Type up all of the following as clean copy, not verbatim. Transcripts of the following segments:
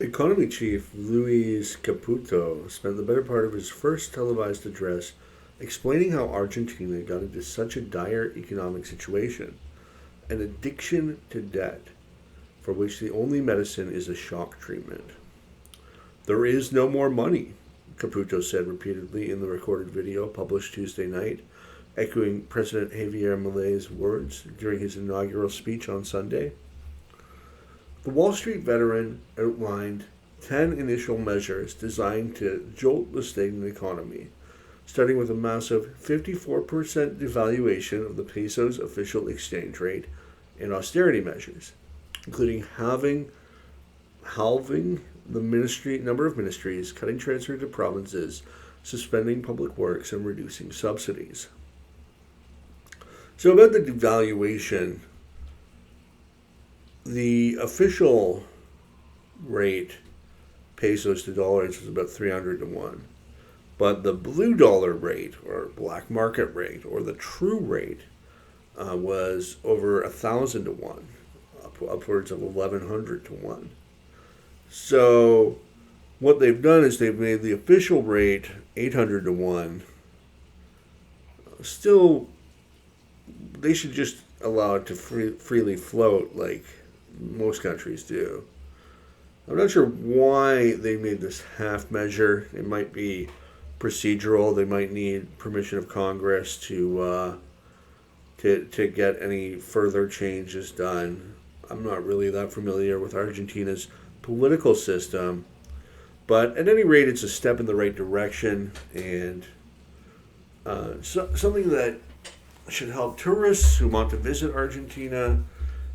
Economy Chief Luis Caputo spent the better part of his first televised address explaining how Argentina got into such a dire economic situation, an addiction to debt, for which the only medicine is a shock treatment. There is no more money, Caputo said repeatedly in the recorded video published Tuesday night, echoing President Javier Milei's words during his inaugural speech on Sunday. The Wall Street veteran outlined 10 initial measures designed to jolt the stagnant economy, starting with a massive 54% devaluation of the peso's official exchange rate and austerity measures, including halving the number of ministries, cutting transfer to provinces, suspending public works, and reducing subsidies. So about the devaluation, the official rate, pesos to dollars, was about 300 to 1. But the blue dollar rate, or black market rate, or the true rate, was over 1,000 to 1, upwards of 1,100 to 1. So what they've done is they've made the official rate 800 to 1. Still, they should just allow it to freely float like most countries do. I'm not sure why they made this half measure. It might be procedural. They might need permission of Congress to get any further changes done. I'm not really that familiar with Argentina's political system, but at any rate, it's a step in the right direction and something that should help tourists who want to visit Argentina.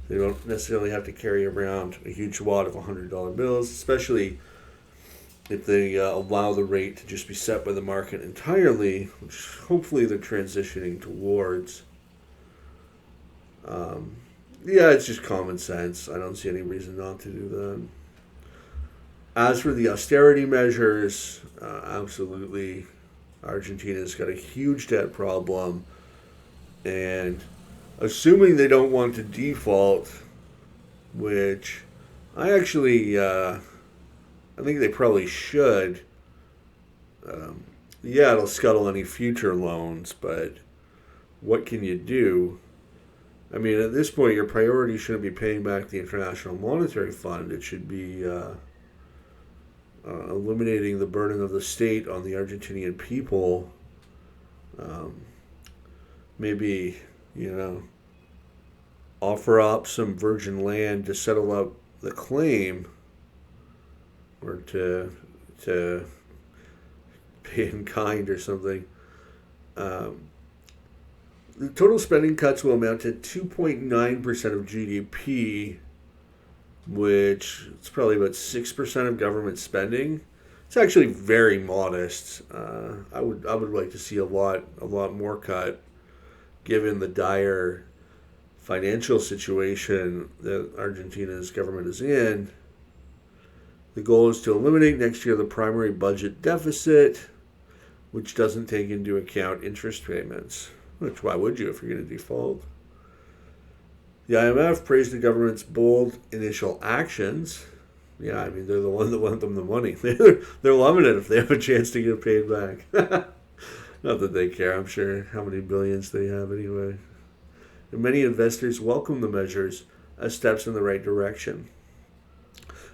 They don't necessarily have to carry around a huge wad of $100 bills, especially if they allow the rate to just be set by the market entirely, which hopefully they're transitioning towards. Yeah, it's just common sense. I don't see any reason not to do that. As for the austerity measures, absolutely, Argentina's got a huge debt problem, and assuming they don't want to default, which I actually, I think they probably should. Yeah, it'll scuttle any future loans, but what can you do? I mean, at this point, your priority shouldn't be paying back the International Monetary Fund. It should be eliminating the burden of the state on the Argentinian people. Maybe, offer up some virgin land to settle up the claim, or to pay in kind or something. The total spending cuts will amount to 2.9% of GDP, which is probably about 6% of government spending. It's actually very modest. I would like to see a lot more cut, given the dire financial situation that Argentina's government is in. The goal is to eliminate next year the primary budget deficit, which doesn't take into account interest payments. Which, why would you if you're going to default? The IMF praised the government's bold initial actions. Yeah, I mean, they're the ones that lent them the money. They're loving it if they have a chance to get paid back. Not that they care, I'm sure, how many billions they have anyway. And many investors welcome the measures as steps in the right direction.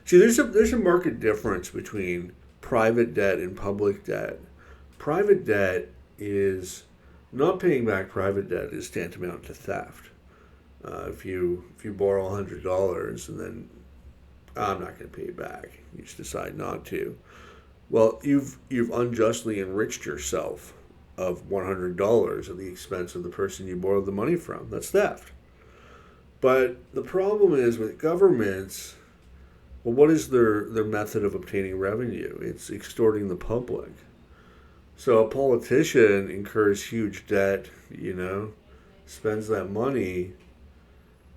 See, there's a marked difference between private debt and public debt. Private debt is not paying back private debt is tantamount to theft. If you borrow $100 and then I'm not going to pay it back, you just decide not to. Well, you've unjustly enriched yourself of $100 at the expense of the person you borrowed the money from. That's theft. But the problem is with governments. Well, what is their method of obtaining revenue? It's extorting the public. So a politician incurs huge debt, spends that money,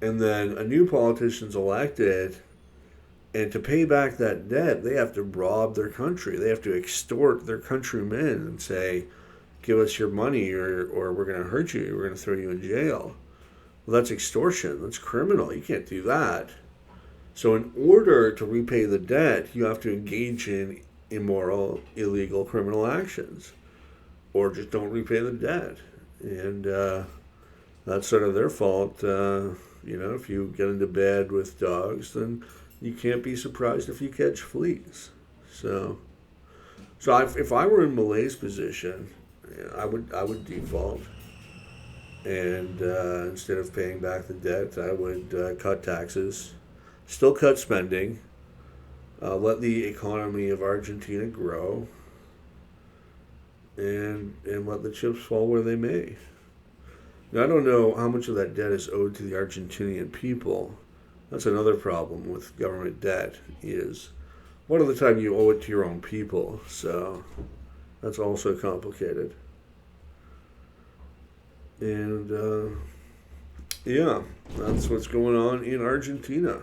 and then a new politician's elected, and to pay back that debt, they have to rob their country. They have to extort their countrymen and say, give us your money or we're going to hurt you. We're going to throw you in jail. Well, that's extortion. That's criminal. You can't do that. So in order to repay the debt, you have to engage in immoral, illegal, criminal actions, or just don't repay the debt. And that's sort of their fault. If you get into bed with dogs, then you can't be surprised if you catch fleas. So, if I were in Milei's position, I would default, and instead of paying back the debt, I would cut taxes, still cut spending, let the economy of Argentina grow, and let the chips fall where they may. Now, I don't know how much of that debt is owed to the Argentinian people. That's another problem with government debt is one of the time you owe it to your own people. So that's also complicated. And yeah, that's what's going on in Argentina.